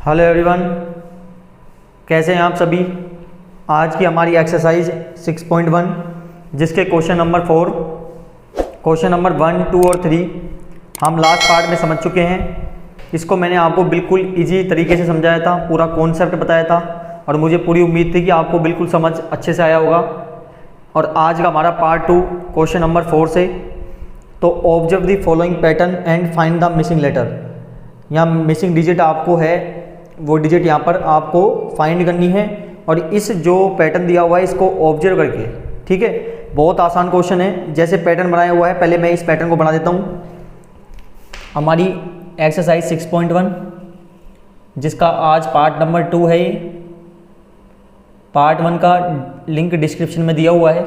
Hello everyone, कैसे हैं आप सभी। आज की हमारी एक्सरसाइज 6.1 जिसके क्वेश्चन नंबर 4, क्वेश्चन नंबर 1, 2 और 3 हम लास्ट पार्ट में समझ चुके हैं। इसको मैंने आपको बिल्कुल इजी तरीके से समझाया था, पूरा कॉन्सेप्ट बताया था और मुझे पूरी उम्मीद थी कि आपको बिल्कुल समझ अच्छे से आया होगा। और आज का हमारा पार्ट 2 क्वेश्चन नंबर 4 से, तो observe the following pattern and find the missing letter. यहाँ मिसिंग डिजिट आपको है, वो डिजिट यहाँ पर आपको फाइंड करनी है और इस जो पैटर्न दिया हुआ है इसको ऑब्जर्व करके, ठीक है। बहुत आसान क्वेश्चन है। जैसे पैटर्न बनाया हुआ है, पहले मैं इस पैटर्न को बना देता हूँ। हमारी एक्सरसाइज 6.1 जिसका आज पार्ट नंबर 2 है। ये पार्ट 1 का लिंक डिस्क्रिप्शन में दिया हुआ है,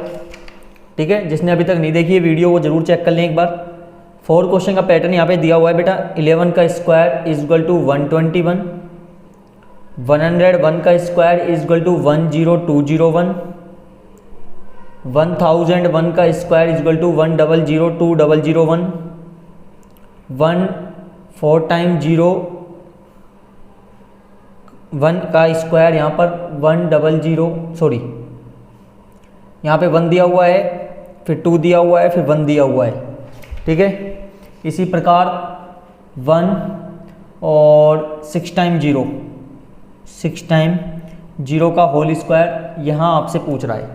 ठीक है। जिसने अभी तक नहीं देखी है वीडियो वो ज़रूर चेक कर लें एक बार। 4 क्वेश्चन का पैटर्न यहाँ पे दिया हुआ है बेटा। 11 का स्क्वायर इज इक्वल टू 121, 101 का स्क्वायर इज इक्वल टू 10201, 1001 का square is equal to 100201, 1 4 time 0 1 का स्क्वायर यहाँ पर 100, यहाँ पे 1 दिया हुआ है, फिर 2 दिया हुआ है, फिर 1 दिया हुआ है, ठीक है। इसी प्रकार 1 और 6 टाइम 0 का होल स्क्वायर यहाँ आपसे पूछ रहा है।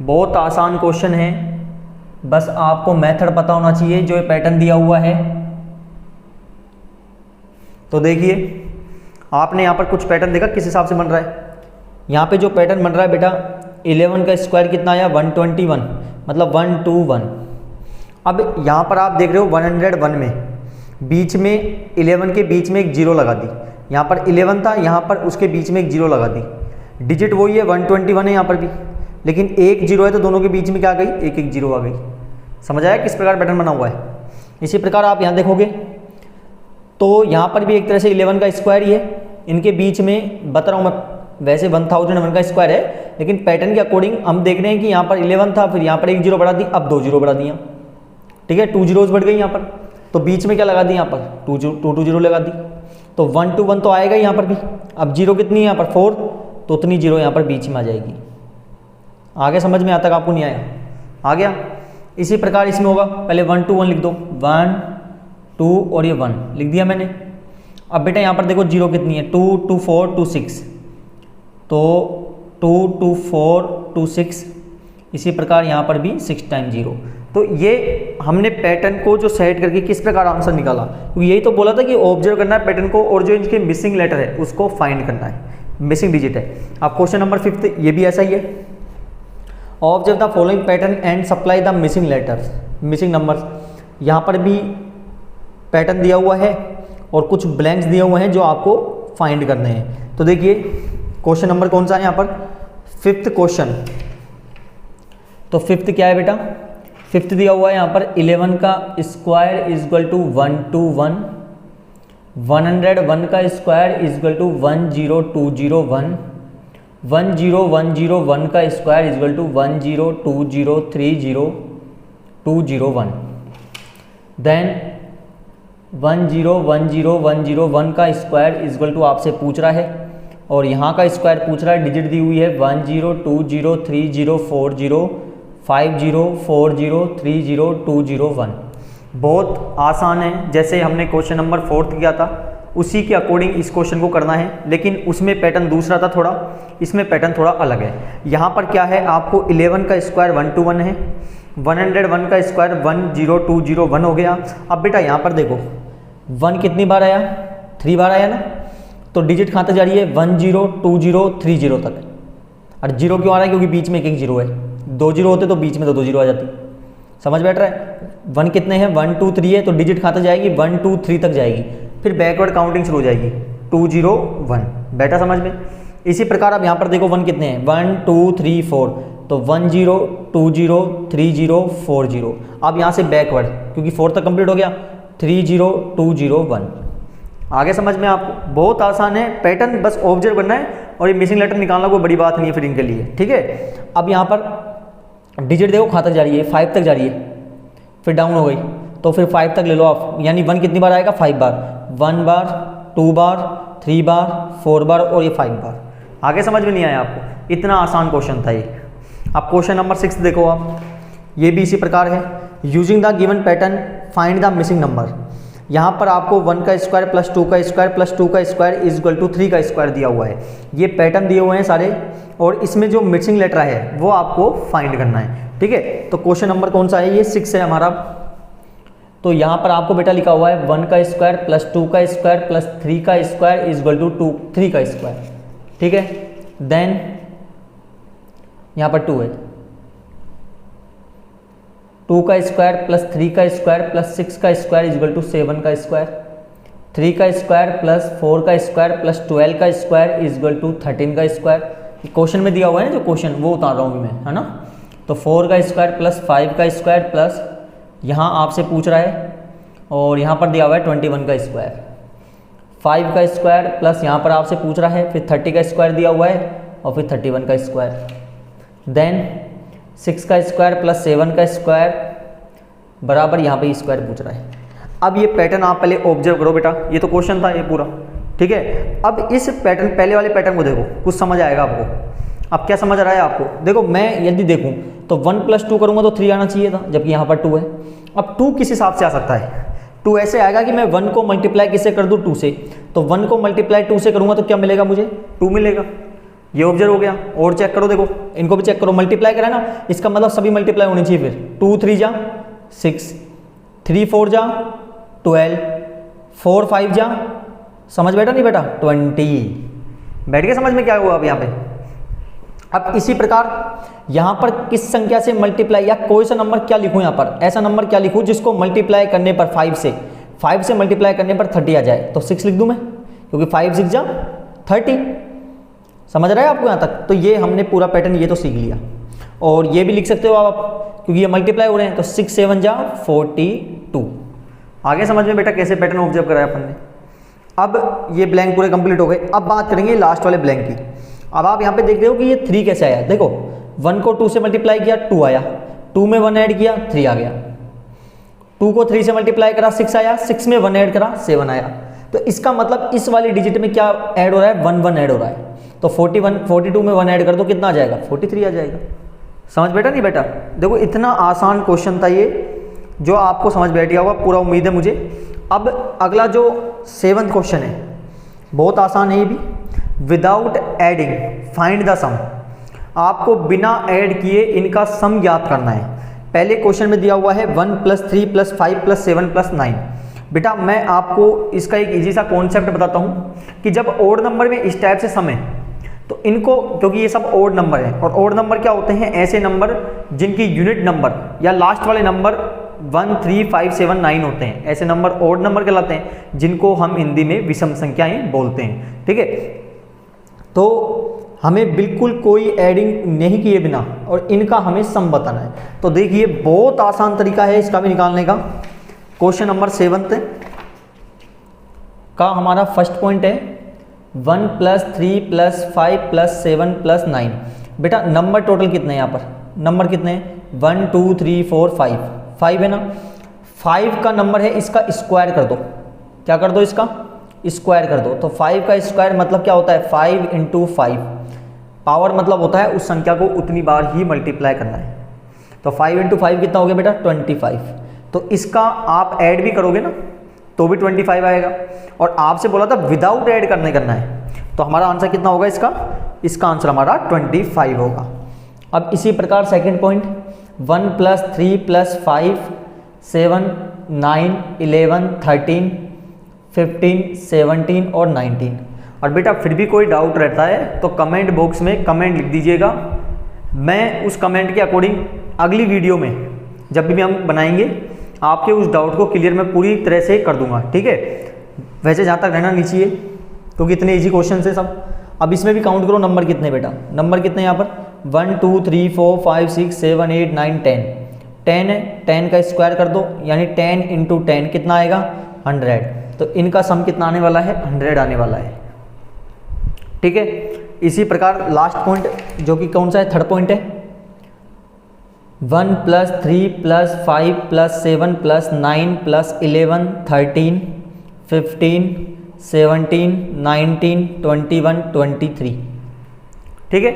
बहुत आसान क्वेश्चन है, बस आपको मेथड पता होना चाहिए जो ये पैटर्न दिया हुआ है। तो देखिए, आपने यहाँ पर कुछ पैटर्न देखा किस हिसाब से बन रहा है। यहाँ पे जो पैटर्न बन रहा है बेटा, 11 का स्क्वायर कितना आया 121, मतलब 121। अब यहाँ पर आप देख रहे हो 101 में बीच में 11 के बीच में एक 0 लगा दी। यहाँ पर 11 था, यहाँ पर उसके बीच में एक 0 लगा दी। डिजिट वही है, 121 है यहाँ पर भी, लेकिन एक 0 है तो दोनों के बीच में क्या आ गई, एक 0 आ गई। समझ आया किस प्रकार पैटर्न बना हुआ है। इसी प्रकार आप यहाँ देखोगे तो यहाँ पर भी एक तरह से 11 का स्क्वायर ही है। इनके बीच में बता रहा हूँ मैं, वैसे 1001 का स्क्वायर है, लेकिन पैटर्न के अकॉर्डिंग हम देख रहे हैं कि यहाँ पर 11 था, फिर यहाँ पर एक 0 बढ़ा दी, अब 2 0 बढ़ा दिया, ठीक है। 2 zeros बढ़ गई यहाँ पर, तो बीच में क्या लगा दी, यहाँ पर 2 2 0 लगा दी, तो 1 2 1 तो आएगा यहाँ पर भी। अब 0 कितनी है यहाँ पर 4, तो उतनी 0 यहाँ पर बीच में आ जाएगी। आगे समझ में आता तक आपको नहीं आया, आ गया। इसी प्रकार इसमें होगा, पहले 1 2 1 लिख दो, 1 2 और ये 1 लिख दिया मैंने। अब बेटा यहाँ पर देखो 0 कितनी है, 2 2 4 2 6, तो 2 2 4 2 6। इसी प्रकार यहाँ पर भी 6 टाइम 0। तो ये हमने पैटर्न को जो सेट करके किस प्रकार आंसर निकाला, क्योंकि यही तो बोला था कि ऑब्जर्व करना है पैटर्न को और जो इनके मिसिंग लेटर है उसको फाइंड करना है, मिसिंग डिजिट है। अब क्वेश्चन नंबर 5 ये भी ऐसा ही है। Observe the following pattern and supply the missing letters, missing numbers. यहाँ पर भी पैटर्न दिया हुआ है और कुछ ब्लैंक्स दिए हुए हैं जो आपको फाइंड करने हैं। तो देखिए क्वेश्चन नंबर कौन सा है यहाँ पर, 5th क्वेश्चन। तो 5th क्या है बेटा, 5th दिया हुआ है यहाँ पर 11 का स्क्वायर इज इक्वल टू 121, 101 का स्क्वायर इज इक्वल टू 10201, 10101 का square is equal to 102030201, then 1010101 का स्क्वायर इज इक्वल टू आपसे पूछ रहा है और यहाँ का स्क्वायर पूछ रहा है। डिजिट दी हुई है 10203040 5040300201। बहुत आसान है, जैसे हमने क्वेश्चन नंबर 4 किया था उसी के अकॉर्डिंग इस क्वेश्चन को करना है, लेकिन उसमें पैटर्न दूसरा था थोड़ा, इसमें पैटर्न थोड़ा अलग है। यहाँ पर क्या है, आपको 11 का स्क्वायर 121 है, 101 का स्क्वायर 10201 हो गया। अब बेटा यहाँ पर देखो 1 कितनी बार आया, 3 बार आया ना, तो डिजिट कहाँ तक जा रही है 102030 तक। और 0 क्यों आ रहा है, क्योंकि बीच में एक 0 है। 2 0 होते तो बीच में तो 2 0 आ जाती। समझ बैठ रहा है। 1 कितने हैं 1 2 3 है, तो डिजिट कहाँ तक जाएगी 1 2 3 तक जाएगी, फिर बैकवर्ड काउंटिंग शुरू हो जाएगी 2 0 1। बैठा समझ में। इसी प्रकार अब यहाँ पर देखो 1 कितने हैं 1 2 3 4, तो 10 20 30 40। अब यहाँ से बैकवर्ड, क्योंकि 4 तक कंप्लीट हो गया, 30 20 1। आगे समझ में आपको। बहुत आसान है, पैटर्न बस ऑब्जर्व करना है और ये मिसिंग लेटर निकालना कोई बड़ी बात नहीं है फिर इनके लिए, ठीक है। अब यहाँ पर डिजिट देखो कहाँ तक जा रही है, 5 तक जा रही है, फिर डाउन हो गई, तो फिर 5 तक ले लो आप, यानी 1 कितनी बार आएगा 5 बार, 1 बार 2 बार 3 बार, 4 बार और ये 5 बार। आगे समझ में नहीं आया आपको? इतना आसान क्वेश्चन था ये। अब क्वेश्चन नंबर 6 देखो आप, ये भी इसी प्रकार है। Using the given pattern find the missing number. यहाँ पर आपको 1 का स्क्वायर प्लस 2 का स्क्वायर प्लस 2 का स्क्वायर इज इक्वल टू 3 का स्क्वायर दिया हुआ है। ये पैटर्न दिए हुए हैं सारे, और इसमें जो मिसिंग लेटर है वो आपको फाइंड करना है। ठीक है, तो क्वेश्चन नंबर कौन सा है? ये 6 है हमारा। तो यहाँ पर आपको बेटा लिखा हुआ है 1 का स्क्वायर प्लस 2 का स्क्वायर प्लस 3 का स्क्वायर इज इक्वल टू 3 का स्क्वायर। ठीक है, देन यहाँ पर 2 है, 2 का स्क्वायर प्लस 3 का स्क्वायर प्लस 6 का स्क्वायर इज इक्वल टू 7 का स्क्वायर, 3 का स्क्वायर प्लस 4 का स्क्वायर प्लस 12 का स्क्वायर इज इक्वल टू 13 का स्क्वायर। क्वेश्चन में दिया हुआ है ना, जो क्वेश्चन वो उतार रहा हूँ मैं, है ना। तो 4 का स्क्वायर प्लस 5 का स्क्वायर प्लस यहाँ आपसे पूछ रहा है, और यहाँ पर दिया हुआ है 21 का स्क्वायर, 5 का स्क्वायर प्लस यहाँ पर आपसे पूछ रहा है, फिर 30 का स्क्वायर दिया हुआ है और फिर 31 का स्क्वायर, देन 6 का स्क्वायर प्लस 7 का स्क्वायर बराबर यहाँ पे स्क्वायर पूछ रहा है। अब ये पैटर्न आप पहले ऑब्जर्व करो बेटा, ये तो क्वेश्चन था ये पूरा। ठीक है, अब इस पैटर्न, पहले वाले पैटर्न को देखो, कुछ समझ आएगा आपको। अब क्या समझ रहा है आपको? देखो, मैं यदि देखूं तो 1 + 2 करूंगा तो 3 आना चाहिए था, जबकि यहाँ पर 2 है। अब 2 किस हिसाब से आ सकता है? 2 ऐसे आएगा कि मैं 1 को मल्टीप्लाई किससे कर दूं? 2 से। तो 1 को मल्टीप्लाई 2 से करूंगा तो क्या मिलेगा मुझे? 2 मिलेगा। ये ऑब्जर्व हो गया। और चेक करो, देखो इनको भी चेक करो, मल्टीप्लाई करा ना, इसका मतलब सभी मल्टीप्लाई होनी चाहिए। फिर 2 3 जा 6, 3 4 जा 12, 4 5 जा, समझ बैठा नहीं बेटा? 20। बैठ के समझ में क्या हुआ अब यहाँ पे? अब इसी प्रकार यहाँ पर किस संख्या से मल्टीप्लाई, या कोई सा नंबर क्या लिखूँ यहाँ पर? ऐसा नंबर क्या लिखूँ जिसको मल्टीप्लाई करने पर 5 से मल्टीप्लाई करने पर 30 आ जाए? तो 6 लिख दूँ मैं, क्योंकि 5 6 जा 30। समझ रहे हैं आपको यहाँ तक? तो ये हमने पूरा पैटर्न ये तो सीख लिया। और ये भी लिख सकते हो आप, क्योंकि ये मल्टीप्लाई हो रहे हैं, तो 6 7 जा 42। आगे समझ में बेटा कैसे पैटर्न ऑब्जर्व कराया अपन ने। अब ये ब्लैंक पूरे कंप्लीट हो गए। अब बात करेंगे लास्ट वाले ब्लैंक की। अब आप यहाँ पे देख रहे हो कि ये 3 कैसे आया। देखो, 1 को 2 से मल्टीप्लाई किया 2 आया, 2 में 1 ऐड किया 3 आ गया, 2 को 3 से मल्टीप्लाई करा 6 आया, 6 में 1 ऐड करा 7 आया। तो इसका मतलब इस वाली डिजिट में क्या ऐड हो रहा है? 1 1 ऐड हो रहा है। तो 42 में 1 ऐड कर दो, कितना आ जाएगा? 43 आ जाएगा। समझ बैठा नहीं बेटा? देखो, इतना आसान क्वेश्चन था ये, जो आपको समझ बैठ गया होगा, पूरा उम्मीद है मुझे। अब अगला जो 7वां क्वेश्चन है, बहुत आसान है ये भी। विदाउट एडिंग फाइंड द सम। आपको बिना ऐड किए इनका सम ज्ञात करना है। पहले क्वेश्चन में दिया हुआ है 1 + 3 + 5 + 7 + 9। बेटा, मैं आपको इसका एक इजी सा कॉन्सेप्ट बताता हूँ कि जब ओड नंबर में इस टाइप से सम है, तो इनको, क्योंकि ये सब ओड नंबर है, और ओड नंबर क्या होते हैं? ऐसे नंबर जिनकी यूनिट नंबर या लास्ट वाले नंबर 1 3 5 7 9 होते हैं। ऐसे नंबर ओड नंबर कहलाते हैं, जिनको हम हिंदी में विषम संख्याएं बोलते हैं। ठीक है, तो हमें बिल्कुल कोई एडिंग नहीं किए बिना और इनका हमें सम बताना है। तो देखिए, बहुत आसान तरीका है इसका भी निकालने का। क्वेश्चन नंबर 7 का हमारा फर्स्ट पॉइंट है 1 + 3 + 5 + 7 + 9। बेटा, नंबर टोटल कितने हैं यहाँ पर? नंबर कितने हैं? 1 2 3 4 5 है ना। 5 का नंबर है, इसका स्क्वायर कर दो। क्या कर दो? इसका स्क्वायर कर दो। तो 5 का स्क्वायर मतलब क्या होता है? 5 × 5। पावर मतलब होता है उस संख्या को उतनी बार ही मल्टीप्लाई करना है। तो 5 × 5 कितना हो गया बेटा? 25। तो इसका आप ऐड भी करोगे ना तो भी 25 आएगा। और आपसे बोला था विदाउट ऐड करना है, तो हमारा आंसर कितना होगा इसका आंसर हमारा 25 होगा। अब इसी प्रकार सेकंड पॉइंट 1 + 3 + 5 7 9 11 13 15 17 और 19। और बेटा, फिर भी कोई डाउट रहता है तो कमेंट बॉक्स में कमेंट लिख दीजिएगा। मैं उस कमेंट के अकॉर्डिंग अगली वीडियो में जब भी हम बनाएंगे आपके उस डाउट को क्लियर मैं पूरी तरह से कर दूंगा। ठीक है, वैसे जहाँ तक रहना नहीं चाहिए, क्योंकि इतने इजी क्वेश्चन है सब। अब इसमें भी काउंट करो, नंबर कितने बेटा? नंबर कितने यहाँ पर? 1 2 3 4 5 6 7 8 9 10। 10 है, 10 का स्क्वायर कर दो, यानी 10 × 10 कितना आएगा? 100। तो इनका सम कितना आने वाला है? 100 आने वाला है। ठीक है, इसी प्रकार लास्ट पॉइंट जो कि कौन सा है? थर्ड पॉइंट है 1 + 3 + 5 + 7 + 9 + 11 13 15 17, 19, 21, 23। ठीक है,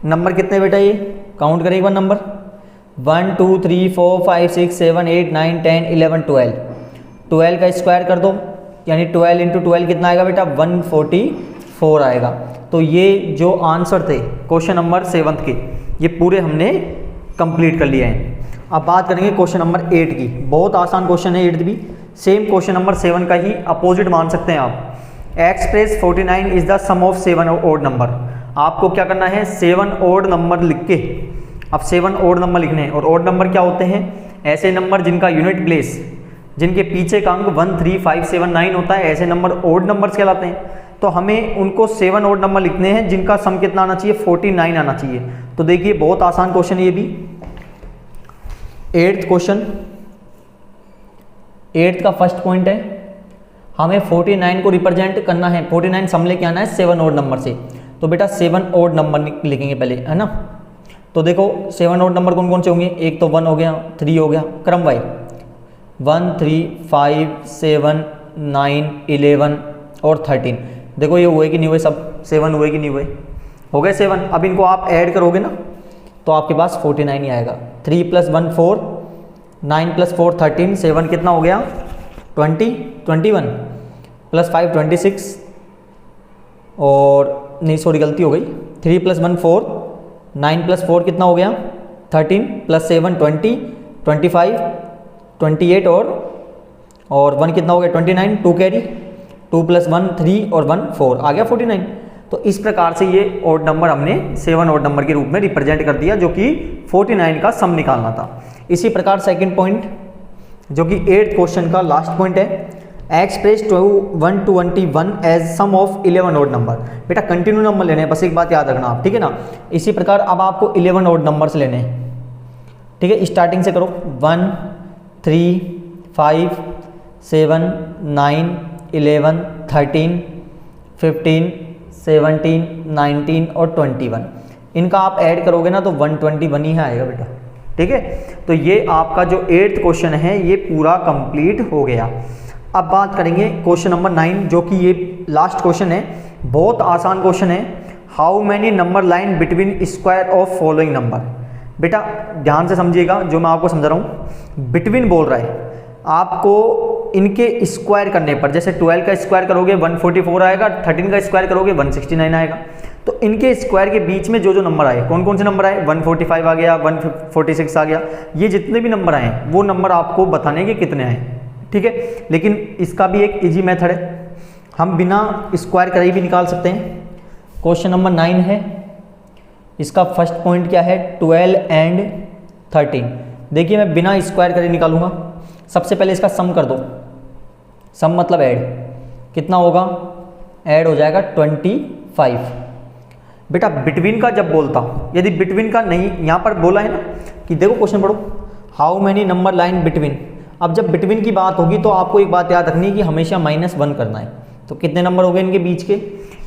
नंबर कितने बेटा ये काउंट करें एक बार नंबर 1 2 3 4 5 6 7 8 9 10 11 12। 12 का स्क्वायर कर दो, यानी 12 इंटू 12 कितना आएगा बेटा 144 आएगा। तो ये जो आंसर थे क्वेश्चन नंबर 7 के, ये पूरे हमने कंप्लीट कर लिए हैं। अब बात करेंगे क्वेश्चन नंबर 8 की। बहुत आसान क्वेश्चन है 8 भी, सेम क्वेश्चन नंबर 7 का ही अपोजिट मान सकते हैं आप। Express 49 is the sum of 7 odd number. आपको क्या करना है 7 ओड नंबर लिख के, अब 7 ओड नंबर लिखने हैं। और ओड नंबर क्या होते हैं, ऐसे नंबर जिनका यूनिट प्लेस, जिनके पीछे का अंक 1 3 5 7 9 होता है, ऐसे नंबर ओड नंबर्स कहलाते हैं। तो हमें उनको 7 ओड नंबर लिखने हैं जिनका सम कितना आना चाहिए 49 आना चाहिए। तो देखिए बहुत आसान क्वेश्चन है ये भी। 8th क्वेश्चन, 8th का फर्स्ट पॉइंट है, हमें 49 को रिप्रेजेंट करना है, 49 सम लेके आना है 7 ओड नंबर से। तो बेटा 7 ओड नंबर लिखेंगे पहले, है ना। तो देखो 7 ओड नंबर कौन कौन से होंगे, एक तो 1 हो गया, 3 हो गया, क्रम वाइज 1 3 5 7 9 11 और 13। देखो ये हुए कि नहीं हुए, सब 7 हुए कि नहीं हुए, हो गए 7। अब इनको आप ऐड करोगे ना तो आपके पास 49 ही आएगा। 3 + 1 4, 9 + 4 13, 7 कितना हो गया 20 21 + 5 26, और नहीं सॉरी गलती हो गई, 3 + 1 4, 9 + 4 कितना हो गया 13, + 7 20 25 28, और 1 कितना हो गया 29, 2 कैरी, 2 + 1 3 और 1 4 आ गया 49। तो इस प्रकार से ये ओड नंबर हमने 7 ओड नंबर के रूप में रिप्रेजेंट कर दिया, जो कि 49 का सम निकालना था। इसी प्रकार सेकंड पॉइंट, जो कि 8th क्वेश्चन का लास्ट पॉइंट है, express 121 as sum of 11 odd number. बेटा कंटिन्यू नंबर लेने हैं, बस एक बात याद रखना आप, ठीक है ना। इसी प्रकार अब आपको 11 ओड नंबर्स लेने हैं, ठीक है। स्टार्टिंग से करो 1 3 5 7 9 11 13 15 17 19 और 21। इनका आप ऐड करोगे ना तो 121 ही आएगा बेटा, ठीक है। तो ये आपका जो 8th क्वेश्चन है ये पूरा कंप्लीट हो गया। अब बात करेंगे क्वेश्चन नंबर 9, जो कि ये लास्ट क्वेश्चन है। बहुत आसान क्वेश्चन है। How many number line between square of following number. बेटा ध्यान से समझिएगा जो मैं आपको समझा रहा हूँ। बिटवीन बोल रहा है, आपको इनके स्क्वायर करने पर, जैसे 12 का स्क्वायर करोगे 144 आएगा, 13 का स्क्वायर करोगे 169 आएगा। तो इनके स्क्वायर के बीच में जो जो नंबर आए, कौन कौन से नंबर आए, 145 आ गया, 146 आ गया, ये जितने भी नंबर आए हैं वो नंबर आपको बताने के कितने आए, ठीक है। लेकिन इसका भी एक इजी मेथड है, हम बिना स्क्वायर करे भी निकाल सकते हैं। क्वेश्चन नंबर 9 है, इसका फर्स्ट पॉइंट क्या है 12 एंड 13। देखिए मैं बिना स्क्वायर करे निकालूंगा। सबसे पहले इसका सम कर दो, सम मतलब ऐड, कितना होगा, ऐड हो जाएगा 25। बेटा बिटवीन का जब बोलता, यदि बिटवीन का नहीं यहाँ पर बोला है ना कि देखो क्वेश्चन पढ़ो, how many number line between. अब जब बिटवीन की बात होगी तो आपको एक बात याद रखनी है कि हमेशा -1 करना है। तो कितने नंबर हो गए इनके बीच के,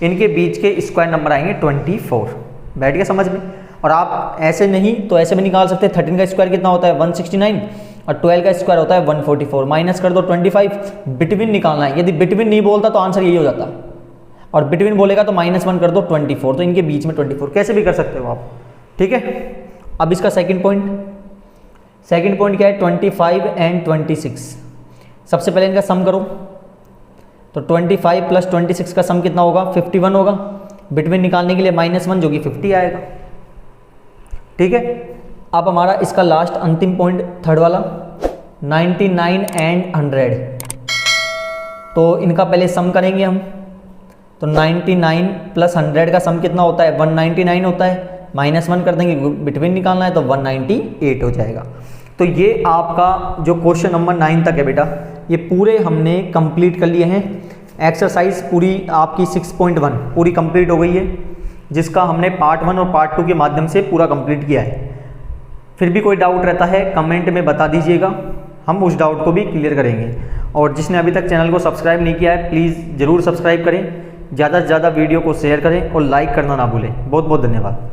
इनके बीच के स्क्वायर नंबर आएंगे 24। बैठ गया समझ में। और आप ऐसे नहीं तो ऐसे भी निकाल सकते हैं। 13 का स्क्वायर कितना होता है 169, और 12 का स्क्वायर होता है 144, माइनस कर दो 25। बिटवीन निकालना है, यदि बिटवीन नहीं बोलता तो आंसर यही हो जाता, और बिटवीन बोलेगा तो -1 कर दो 24। तो इनके बीच में 24 कैसे भी कर सकते हो आप, ठीक है। अब इसका सेकंड पॉइंट क्या है 25 एंड 26। सबसे पहले इनका सम करो, तो 25 + 26 का सम कितना होगा 51 होगा। बिटवीन निकालने के लिए -1 जो कि 50 आएगा, ठीक है। अब हमारा इसका लास्ट अंतिम पॉइंट थर्ड वाला 99 एंड 100। तो इनका पहले सम करेंगे हम, तो 99 + 100 का सम कितना होता है 199 होता है, -1 कर देंगे, बिटवीन निकालना है तो 198 हो जाएगा। तो ये आपका जो क्वेश्चन नंबर 9 तक है बेटा, ये पूरे हमने कंप्लीट कर लिए हैं। एक्सरसाइज पूरी आपकी 6.1 पूरी कंप्लीट हो गई है, जिसका हमने पार्ट 1 और पार्ट 2 के माध्यम से पूरा कंप्लीट किया है। फिर भी कोई डाउट रहता है कमेंट में बता दीजिएगा, हम उस डाउट को भी क्लियर करेंगे। और जिसने अभी तक चैनल को सब्सक्राइब नहीं किया है प्लीज़ ज़रूर सब्सक्राइब करें, ज़्यादा से ज़्यादा वीडियो को शेयर करें और लाइक करना ना भूलें। बहुत बहुत धन्यवाद।